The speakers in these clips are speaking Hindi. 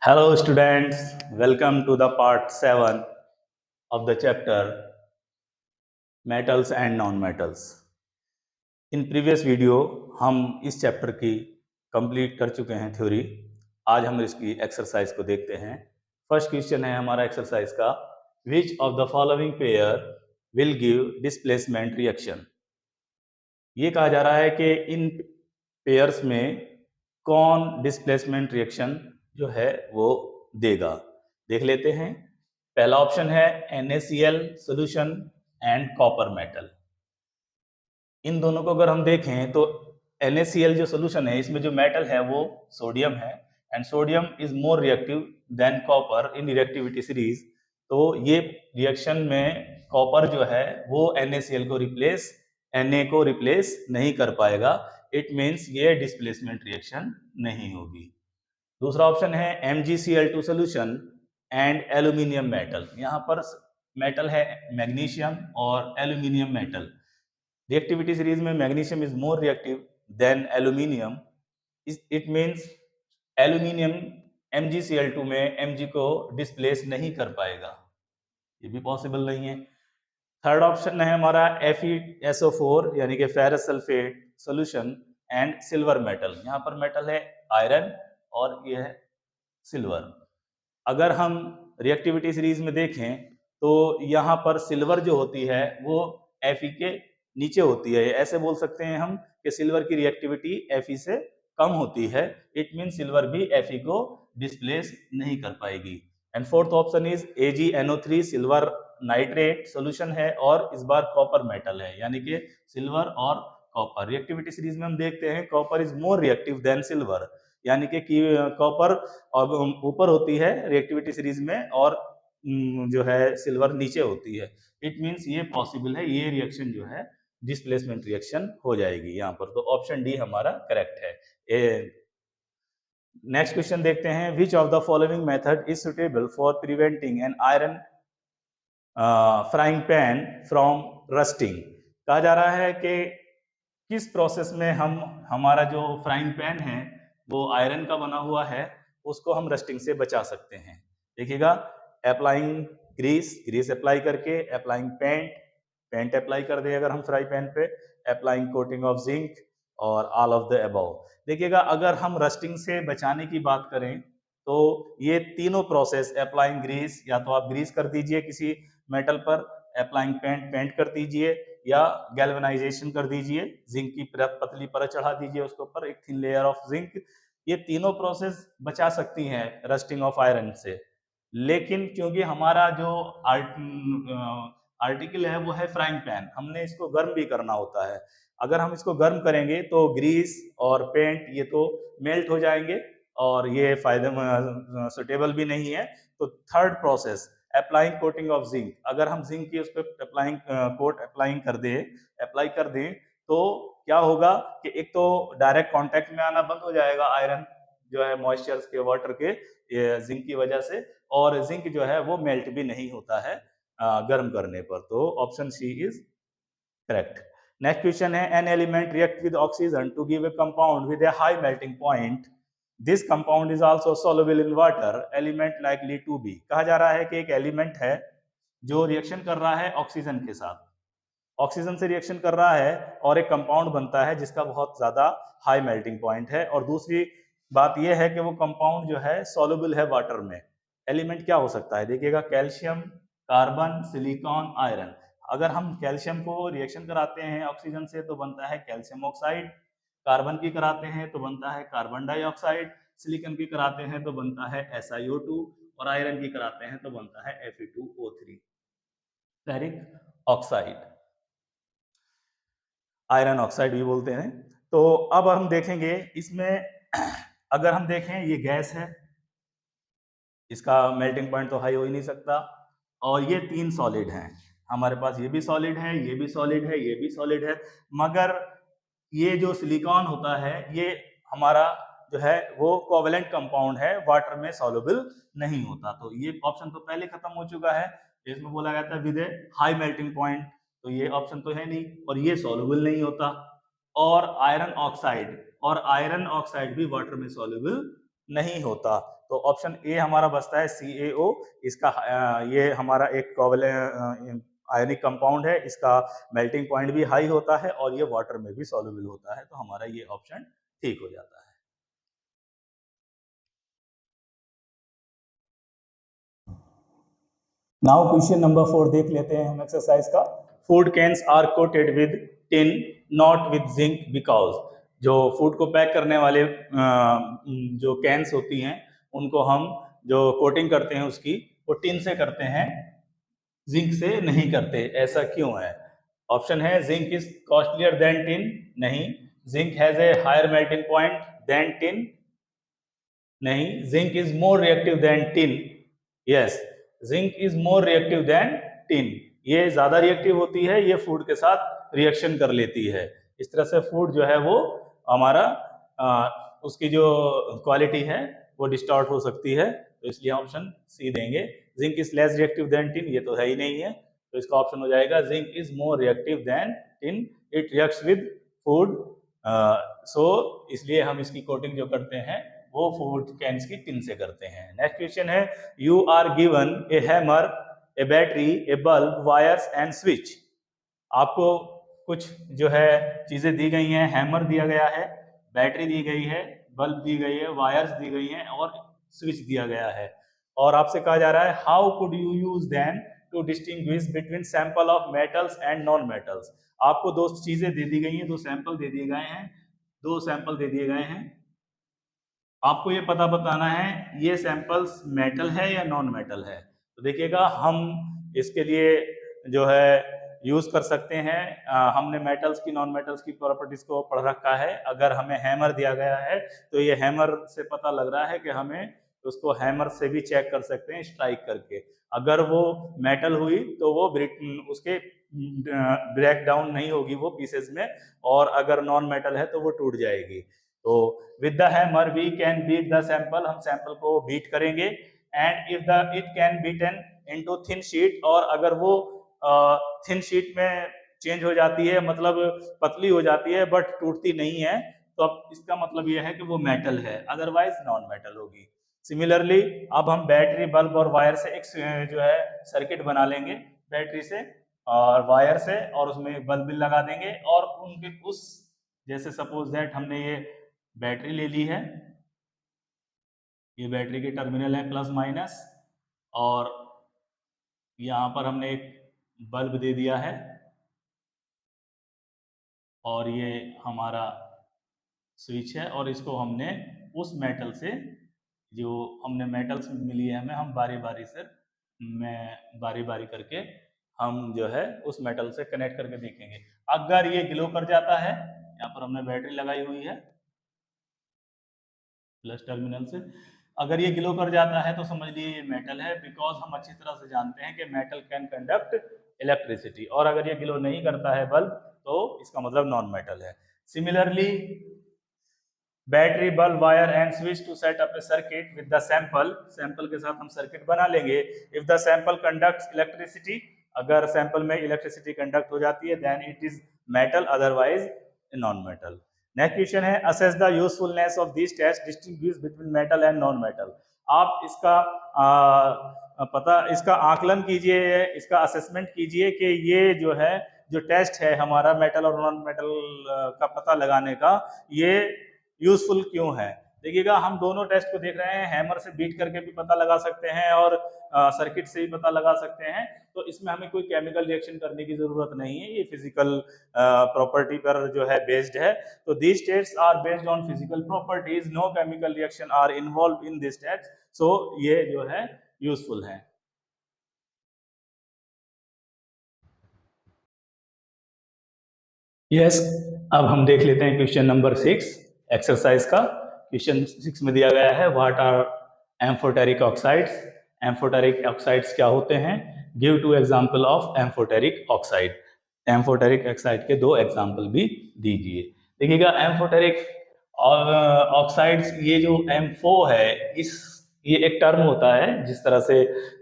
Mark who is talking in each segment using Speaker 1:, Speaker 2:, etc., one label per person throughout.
Speaker 1: Hello students, welcome to the part 7 of the chapter Metals and Non-Metals. In previous video हम इस चैप्टर की कंप्लीट कर चुके हैं थ्योरी। आज हम इसकी एक्सरसाइज को देखते हैं। फर्स्ट क्वेश्चन है हमारा एक्सरसाइज का, which of the following pair will give displacement reaction. ये कहा जा रहा है कि इन पेयर्स में कौन डिस्प्लेसमेंट रिएक्शन जो है वो देगा। देख लेते हैं। पहला ऑप्शन है NaCl solution and copper metal. इन दोनों को अगर हम देखें तो NaCl जो सोल्यूशन है, इसमें जो मेटल है वो सोडियम है, and sodium is more reactive than copper in reactivity series. तो ये रिएक्शन में कॉपर जो है वो NaCl को Na को रिप्लेस नहीं कर पाएगा। इट मीन्स ये डिस्प्लेसमेंट रिएक्शन नहीं होगी। दूसरा ऑप्शन है MgCl2 solution and aluminium metal. यहाँ पर मेटल है मैग्नीशियम और एल्यूमिनियम मेटल। रिएक्टिविटी सीरीज में magnesium is more reactive then aluminium. It means aluminium MgCl2 में Mg को डिस्प्लेस नहीं कर पाएगा, ये भी पॉसिबल नहीं है। थर्ड ऑप्शन है हमारा FeSO4 यानी कि ferrous sulphate solution and silver metal. यहाँ पर मेटल है आयरन और ये है सिल्वर। अगर हम रिएक्टिविटी सीरीज में देखें तो यहाँ पर सिल्वर जो होती है वो Fe के नीचे होती है। ऐसे बोल सकते हैं हम कि सिल्वर की रिएक्टिविटी Fe से कम होती है। इट मीन सिल्वर भी Fe को डिस्प्लेस नहीं कर पाएगी। And fourth option is AgNO3 silver nitrate solution है और इस बार कॉपर मेटल है, यानी कि सिल्वर और कॉपर। रिएक्टिविटी सीरीज में हम देखते हैं copper is more reactive then silver, यानी कि कॉपर ऊपर होती है रिएक्टिविटी सीरीज में और जो है सिल्वर नीचे होती है। इट मींस ये पॉसिबल है, ये रिएक्शन जो है डिस्प्लेसमेंट रिएक्शन हो जाएगी यहाँ पर। तो ऑप्शन डी हमारा करेक्ट है। नेक्स्ट क्वेश्चन देखते हैं, which of the following method is suitable for preventing an iron frying pan from rusting. कहा जा रहा है कि किस प्रोसेस में हम हमारा जो फ्राइंग पैन है वो आयरन का बना हुआ है उसको हम रस्टिंग से बचा सकते हैं। देखिएगा, अप्लाइंग ग्रीस अप्लाई करके, अप्लाइंग पेंट अप्लाई कर दे अगर हम फ्राई पैन पे, अप्लाइंग कोटिंग ऑफ जिंक और ऑल ऑफ द अबव। देखिएगा, अगर हम रस्टिंग से बचाने की बात करें तो ये तीनों प्रोसेस, अप्लाइंग ग्रीस, या तो आप ग्रीस कर दीजिए किसी मेटल पर, अप्लाइंग पेंट कर दीजिए, या गैल्वेनाइजेशन कर दीजिए, जिंक की पतली परत चढ़ा दीजिए उसके ऊपर एक थिन लेयर ऑफ जिंक। ये तीनों प्रोसेस बचा सकती हैं रस्टिंग ऑफ आयरन से। लेकिन क्योंकि हमारा जो आर्टिकल है वो है फ्राइंग पैन, हमने इसको गर्म भी करना होता है। अगर हम इसको गर्म करेंगे तो ग्रीस और पेंट ये तो मेल्ट हो जाएंगे और ये फायदेमंद सुटेबल भी नहीं है। तो third process, applying coating of zinc, अगर हम जिंक की उस पर अप्लाई कर दें तो क्या होगा कि एक तो डायरेक्ट कांटेक्ट में आना बंद हो जाएगा आयरन जो है मॉइस्चर के, वाटर के, जिंक की वजह से, और जिंक जो है वो मेल्ट भी नहीं होता है गर्म करने पर। तो option C is correct. Next question है, an element react with oxygen to give a compound with a high melting point. This compound is also soluble in water, element likely to be. कहा जा रहा है कि एक एलिमेंट है जो रिएक्शन कर रहा है ऑक्सीजन के साथ, ऑक्सीजन से रिएक्शन कर रहा है और एक कंपाउंड बनता है जिसका बहुत ज्यादा हाई मेल्टिंग पॉइंट है। और दूसरी बात यह है कि वो कंपाउंड जो है सॉल्युबल है वाटर में। एलिमेंट क्या हो सकता है? देखिएगा, कैल्शियम, कार्बन, सिलिकॉन, आयरन। अगर हम कैल्शियम को रिएक्शन कराते हैं ऑक्सीजन से तो बनता है कैल्शियम ऑक्साइड, कार्बन की कराते हैं तो बनता है कार्बन डाइऑक्साइड, सिलिकॉन की कराते हैं तो बनता है SiO2, और आयरन की कराते हैं तो बनता है Fe2O3, ferric oxide, iron oxide भी बोलते हैं। तो अब हम देखेंगे इसमें अगर हम देखें ये गैस है, इसका मेल्टिंग पॉइंट तो हाई हो ही नहीं सकता, और ये तीन सॉलिड हैं हमारे पास, ये भी सॉलिड है, ये भी सॉलिड है, ये भी सॉलिड है, मगर ये जो सिलिकॉन होता है ये हमारा जो है वो कोवेलेंट कंपाउंड है, वाटर में सॉल्युबल नहीं होता। तो ये ऑप्शन तो पहले खत्म हो चुका है, इसमें बोला गया था with a high melting point, तो ये ऑप्शन तो है नहीं, और ये सॉल्युबल नहीं होता। और आयरन ऑक्साइड भी वाटर में सॉल्युबल नहीं होता। तो ऑप्शन ए हमारा बचता है CaO। इसका ये हमारा एक आयनिक कंपाउंड है, इसका मेल्टिंग पॉइंट भी हाई होता है और ये वाटर में भी सॉल्युबल होता है, तो हमारा ये ऑप्शन ठीक हो जाता है। नाउ क्वेश्चन नंबर 4 देख लेते हैं हम एक्सरसाइज का। Food cans are coated with tin not with zinc because, जो फूड को पैक करने वाले जो कैंस होती हैं उनको हम जो कोटिंग करते हैं उसकी, वो टिन से करते हैं, जिंक से नहीं करते, ऐसा क्यों है? ऑप्शन है zinc is costlier than tin, नहीं। Zinc has a higher melting point than tin, नहीं। Zinc is more reactive than tin, yes. Zinc is more reactive than tin, ये ज्यादा रिएक्टिव होती है, ये फूड के साथ रिएक्शन कर लेती है। इस तरह से फूड जो है वो हमारा उसकी जो क्वालिटी है वो डिस्टॉर्ट हो सकती है, तो इसलिए ऑप्शन सी देंगे। Zinc is less reactive than tin, ये तो है ही नहीं है, तो इसका ऑप्शन हो जाएगा zinc is more reactive than tin, it reacts with food, so इसलिए हम इसकी कोटिंग जो करते हैं वो फूड कैन्स की टिन से करते हैं। नेक्स्ट क्वेश्चन है, you are given a hammer, a battery, a bulb, wires and switch. आपको कुछ जो है चीजें दी गई हैं, हैमर दिया गया है, बैटरी दी गई है, बल्ब दी गई है, वायर्स दी गई हैं और स्विच दिया गया है, और आपसे कहा जा रहा है how could you use them to distinguish between sample of metals and non metals. आपको दो चीजें दे दी गई हैं, दो सैंपल दे दिए गए हैं, दो सैंपल दे दिए गए हैं, आपको ये पता बताना है ये सैंपल्स मेटल है या नॉन मेटल है। तो देखिएगा हम इसके लिए जो है यूज कर सकते हैं, हमने मेटल्स की नॉन मेटल्स की प्रॉपर्टीज को पढ़ रखा है। अगर हमें हैमर दिया गया है तो ये हैमर से पता लग रहा है कि हमें उसको हैमर से भी चेक कर सकते हैं स्ट्राइक करके। अगर वो मेटल हुई तो वो उसके ब्रेक डाउन नहीं होगी वो पीसेस में, और अगर नॉन मेटल है तो वो टूट जाएगी। तो with the hammer we can beat the sample, हम सैंपल को बीट करेंगे, and if the it can beaten into thin sheet, और अगर वो थिन शीट में चेंज हो जाती है, मतलब पतली हो जाती है बट टूटती नहीं है, तो अब इसका मतलब यह है कि वो मेटल है, अदरवाइज नॉन मेटल होगी। सिमिलरली अब हम बैटरी, बल्ब और वायर से एक जो है सर्किट बना लेंगे, बैटरी से और वायर से, और उसमें बल्ब भी लगा देंगे, और उनके उस जैसे सपोज दैट हमने ये बैटरी ले ली है, ये बैटरी के टर्मिनल है प्लस माइनस, और यहाँ पर हमने एक बल्ब दे दिया है, और ये हमारा स्विच है, और इसको हमने उस मेटल से, जो हमने मेटल्स मिली है हमें, हम बारी बारी करके हम जो है उस मेटल से कनेक्ट करके देखेंगे। अगर ये ग्लो कर जाता है, यहाँ पर हमने बैटरी लगाई हुई है प्लस टर्मिनल से, अगर ये ग्लो कर जाता है तो समझ लीजिए ये मेटल है, बिकॉज हम अच्छी तरह से जानते हैं कि मेटल कैन कंडक्ट इलेक्ट्रिसिटी, और अगर ये ग्लो नहीं करता है बल्ब तो इसका मतलब नॉन मेटल है। Similarly battery, bulb, wire and switch to set up a circuit with the sample, sample के साथ हम सर्किट बना लेंगे। If the sample conducts electricity, अगर सैंपल में इलेक्ट्रिसिटी कंडक्ट हो जाती है then it is metal, otherwise non metal. Next question है, assess the usefulness of this test, distinguish between metal and non metal. आप इसका इसका आकलन कीजिए, इसका असेसमेंट कीजिए कि ये जो है जो टेस्ट है हमारा मेटल और नॉन मेटल का पता लगाने का, ये यूजफुल क्यों है। देखिएगा हम दोनों टेस्ट को देख रहे हैं, हैमर से बीट करके भी पता लगा सकते हैं और सर्किट से भी पता लगा सकते हैं, तो इसमें हमें कोई केमिकल रिएक्शन करने की जरूरत नहीं है, ये फिजिकल प्रॉपर्टी पर जो है बेस्ड है। तो these tests are based on physical properties, no chemical reaction are involve in this test, so ये जो है यूजफुल है। यस, अब हम देख लेते हैं क्वेश्चन नंबर 6 एक्सरसाइज का। क्वेश्चन 6 में दिया गया है, what are amphoteric oxides. Amphoteric oxides क्या होते हैं? Give two example of amphoteric oxide. Amphoteric oxide के दो एग्जांपल भी दीजिए। देखिएगा एम्फोटेरिक ऑक्साइड्स, ये जो एम्फो है, ये एक टर्म होता है, जिस तरह से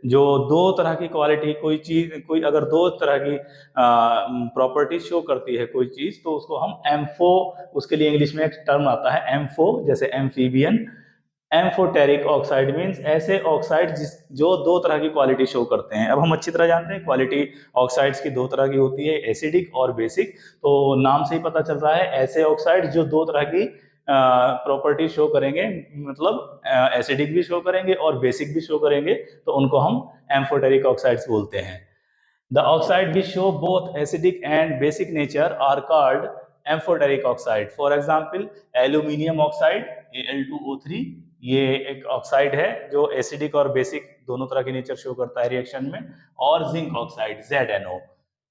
Speaker 1: जो दो तरह की क्वालिटी, कोई चीज, कोई अगर दो तरह की प्रॉपर्टी शो करती है कोई चीज, तो उसको हम एम्फो, उसके लिए इंग्लिश में एक टर्म आता है एम्फो, जैसे एम्फीबियन, एम्फोटेरिक ऑक्साइड मीन्स ऐसे ऑक्साइड जो दो तरह की क्वालिटी शो करते हैं। अब हम अच्छी तरह जानते हैं क्वालिटी ऑक्साइड्स की दो तरह की होती है, एसिडिक और बेसिक। तो नाम से ही पता चल रहा है ऐसे ऑक्साइड जो दो तरह की प्रॉपर्टी शो करेंगे, मतलब एसिडिक भी शो करेंगे और बेसिक भी शो करेंगे, तो उनको हम एम्फोटेरिक ऑक्साइड्स बोलते हैं। The oxide which show both acidic and basic nature are called amphoteric oxide. For example, aluminium oxide Al2O3 ये एक ऑक्साइड है जो एसिडिक और बेसिक दोनों तरह की नेचर शो करता है रिएक्शन में, और जिंक ऑक्साइड ZnO।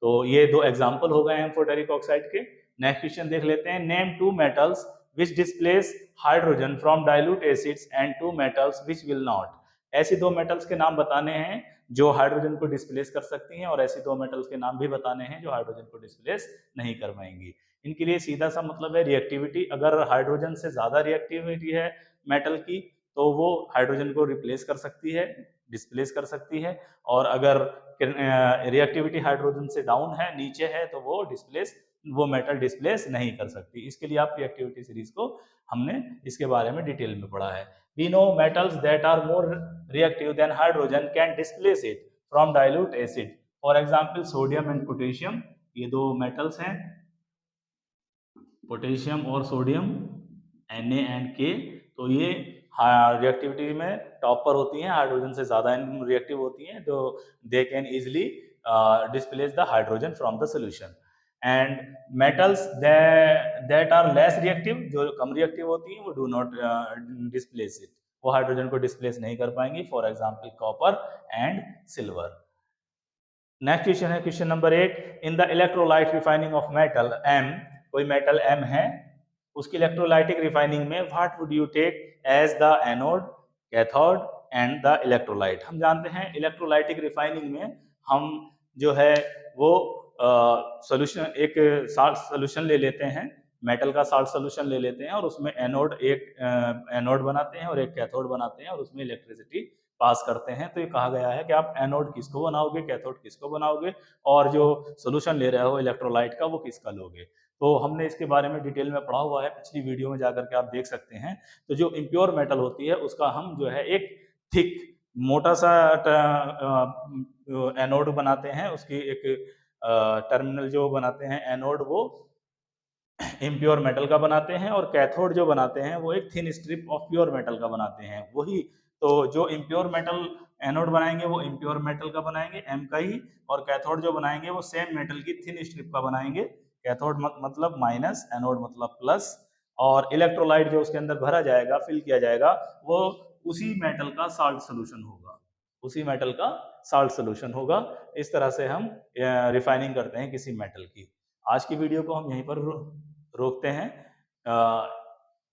Speaker 1: तो ये दो एग्जांपल हो गए एम्फोटेरिक ऑक्साइड के। नेक्स्ट क्वेश्चन देख लेते हैं। Name two metals which displace hydrogen from dilute acids and two metals which will not। ऐसी दो मेटल्स के नाम बताने हैं जो हाइड्रोजन को डिस्प्लेस कर सकती हैं, और ऐसी दो मेटल्स के नाम भी बताने हैं जो हाइड्रोजन को डिस्प्लेस नहीं कर पाएंगी। इनके लिए सीधा सा मतलब है रिएक्टिविटी। अगर हाइड्रोजन से ज्यादा रिएक्टिविटी है मेटल की तो वो हाइड्रोजन को रिप्लेस कर सकती है, डिस्प्लेस कर सकती है, और अगर रिएक्टिविटी हाइड्रोजन से डाउन है, नीचे है, तो वो मेटल डिस्प्लेस नहीं कर सकती। इसके लिए आप रिएक्टिविटी सीरीज को हमने इसके बारे में डिटेल में पढ़ा है। We know metals that are more reactive than hydrogen can displace it from dilute acid. For example, sodium and potassium, ये दो मेटल्स हैं, पोटेशियम और सोडियम, Na and K। तो ये रिएक्टिविटी में टॉप पर होती हैं, हाइड्रोजन से ज्यादा रिएक्टिव होती हैं, तो they can easily displace the hydrogen from the solution. And metals that are less reactive, जो कम रिएक्टिव होती हैं, वो डू नॉट डिस्प्लेस इट, वो हाइड्रोजन को डिस्प्लेस नहीं कर पाएंगी। For example copper and silver. Next question है question number 8। In the electrolyte refining of metal M, कोई मेटल M है, उसकी इलेक्ट्रोलाइटिक रिफाइनिंग में what would you take as the anode, cathode and the electrolyte. हम जानते हैं इलेक्ट्रोलाइटिक रिफाइनिंग में हम जो है वो सोल्यूशन, एक साल्ट सोल्यूशन ले लेते हैं, मेटल का साल्ट सोल्यूशन ले लेते हैं, और उसमें एक एनोड बनाते हैं और एक कैथोड बनाते हैं, और उसमें इलेक्ट्रिसिटी पास करते हैं। तो ये कहा गया है कि आप एनोड किसको बनाओगे, कैथोड किसको बनाओगे, और जो सोल्यूशन ले रहे हो इलेक्ट्रोलाइट का वो किसका लोगे। तो हमने इसके बारे में डिटेल में पढ़ा हुआ है, पिछली वीडियो में जाकर के आप देख सकते हैं। तो जो इम्प्योर मेटल होती है उसका हम जो है एक थिक मोटा सा एनोड बनाते हैं, उसकी एक टर्मिनल जो बनाते हैं एनोड, वो इम्प्योर मेटल का बनाते हैं, और कैथोड जो बनाते हैं वो एक thin strip of pure metal का बनाते हैं। वही तो जो इम्प्योर मेटल एनोड बनाएंगे वो इम्प्योर मेटल का बनाएंगे M का ही, और कैथोड जो बनाएंगे वो सेम मेटल की थिन स्ट्रिप का बनाएंगे। कैथोड मतलब माइनस, एनोड मतलब प्लस, और इलेक्ट्रोलाइट जो उसके अंदर भरा जाएगा, फिल किया जाएगा, वो उसी मेटल का साल्ट सोल्यूशन होगा, उसी मेटल का साल्ट सोल्यूशन होगा। इस तरह से हम रिफाइनिंग करते हैं किसी मेटल की। आज की वीडियो को हम यहीं पर रोकते हैं।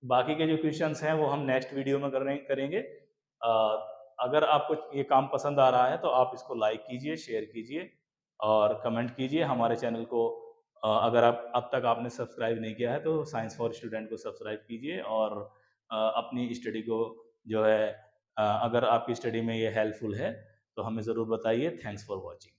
Speaker 1: बाकी के जो क्वेश्चंस हैं वो हम नेक्स्ट वीडियो में करेंगे। अगर आपको ये काम पसंद आ रहा है तो आप इसको लाइक कीजिए, शेयर कीजिए और कमेंट कीजिए। हमारे चैनल को अगर आप अब तक आपने सब्सक्राइब नहीं किया है तो साइंस फॉर स्टूडेंट को सब्सक्राइब कीजिए, और अपनी स्टडी को जो है अगर आपकी स्टडी में ये हेल्पफुल है तो हमें ज़रूर बताइए। Thanks for watching.